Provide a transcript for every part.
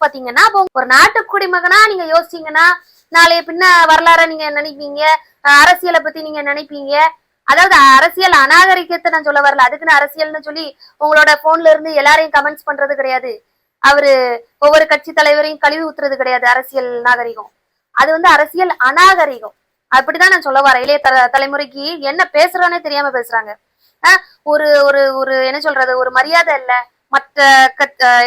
பாத்தீங்கன்னா ஒரு நாட்டு குடிமகனா நீங்க யோசிச்சீங்கன்னா நாளைய பின்ன வரலாற நீங்க நினைப்பீங்க, அரசியலை பத்தி நீங்க நினைப்பீங்க. அதாவது அரசியல் அநாகரிகத்தை நான் சொல்ல வரல, அதுக்குன்னு அரசியல்னு சொல்லி உங்களோட போன்ல இருந்து எல்லாரையும் கமெண்ட்ஸ் பண்றது கிடையாது. அவரு ஒவ்வொரு கட்சி தலைவரையும் கழுவி ஊத்துறது கிடையாது அரசியல் நாகரிகம். அது அரசியல் அநாகரிகம். அப்படிதான் நான் சொல்ல வரேன். இளைய தலைமுறைக்கு என்ன பேசுறோன்னே தெரியாம பேசுறாங்க. ஒரு ஒரு ஒரு என்ன சொல்றது, ஒரு மரியாதை இல்ல, மற்ற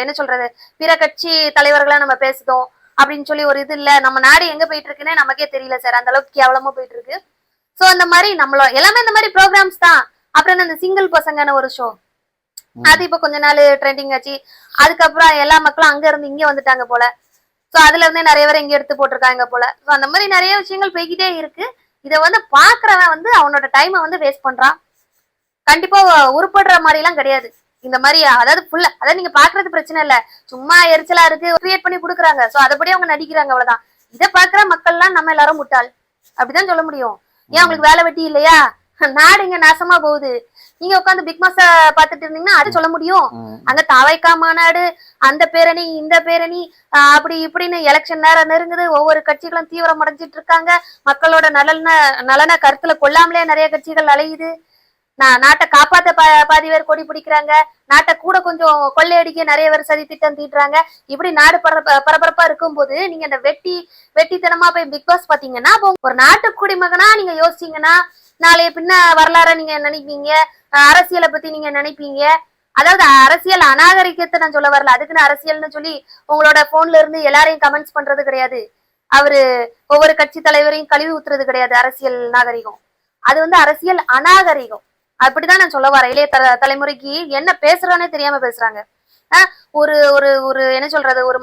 என்ன சொல்றது, பிற கட்சி தலைவர்களா நம்ம பேசுதோம் அப்படின்னு சொல்லி ஒரு இது இல்ல. நம்ம நாடு எங்க போயிட்டு இருக்குன்னே நமக்கே தெரியல சார், அந்த அளவுக்கு கேவலமா போயிட்டு இருக்கு. சோ அந்த மாதிரி நம்மளோட எல்லாமே இந்த மாதிரி ப்ரோக்ராம்ஸ் தான். அப்புறம் இந்த சிங்கிள் பசங்கன்னு ஒரு ஷோ, அது இப்ப கொஞ்ச நாள் ட்ரெண்டிங் ஆச்சு. அதுக்கப்புறம் எல்லா மக்களும் அங்க இருந்து இங்க வந்துட்டாங்க போல. சோ அதுல இருந்தே நிறைய பேர் இங்க எடுத்து போட்டிருக்காங்க போல. சோ அந்த மாதிரி நிறைய விஷயங்கள் போய்கிட்டே இருக்கு. இத பாக்குறவன் அவனோட டைமை வேஸ்ட் பண்றான். கண்டிப்பா உருப்படுற மாதிரி எல்லாம் கிடையாது இந்த மாதிரி. அதாவது ஃபுல்லா அதாவது நீங்க பாக்குறது பிரச்சனை இல்ல, சும்மா எரிச்சலா இருக்கு கிரியேட் பண்ணி கொடுக்குறாங்க. சோ அதபடி அவங்க நடிக்கிறாங்க, அவ்வளவுதான். இதை பாக்குற மக்கள் எல்லாம் நம்ம எல்லாரும் முட்டாள் அப்படிதான் சொல்ல முடியும். ஏன் உங்களுக்கு வேலை வெட்டி இல்லையா? நாடு இங்க நாசமா போகுது. நீங்க உட்காந்து பிக் மாஸ பாத்துட்டு இருந்தீங்கன்னா அது சொல்ல முடியும். அங்க தாவைக்கா மாநாடு, அந்த பேரணி இந்த பேரணி, அப்படி இப்படின்னு எலெக்ஷன் நேரம் நெருங்குது. ஒவ்வொரு கட்சிகளும் தீவிரம் அடைஞ்சிட்டு இருக்காங்க. மக்களோட நலனை கருத்துல கொள்ளாமலே நிறைய கட்சிகள் அலையுது. நாட்டை காப்பாத்த பாதி பேர் கொடி பிடிக்கிறாங்க. நாட்டை கூட கொஞ்சம் கொள்ளையடிக்க நிறைய பேர் சதி திட்டம் தீட்டுறாங்க. இப்படி நாடு பரபரப்பா இருக்கும் போது நீங்க இந்த வெட்டித்தனமா போய் பிக் பாஸ் பாத்தீங்கன்னா ஒரு நாட்டு குடிமகனா நீங்க யோசிச்சீங்கன்னா நாளைய பின்ன வரலாற நீங்க நினைப்பீங்க, அரசியலை பத்தி நீங்க நினைப்பீங்க. அதாவது அரசியல் அநாகரிகத்தை நான் சொல்ல வரல, அதுக்குன்னு அரசியல்னு சொல்லி உங்களோட போன்ல இருந்து எல்லாரையும் கமெண்ட்ஸ் பண்றது கிடையாது. அவரு ஒவ்வொரு கட்சி தலைவரையும் கழுவி ஊத்துறது கிடையாது அரசியல் நாகரிகம். அது அரசியல் அநாகரிகம். அப்படிதான் நான் சொல்ல வரேன். இளைய தலைமுறைக்கு என்ன பேசுறோன்னே தெரியாம பேசுறாங்க. ஒரு ஒரு ஒரு என்ன சொல்றது, ஒரு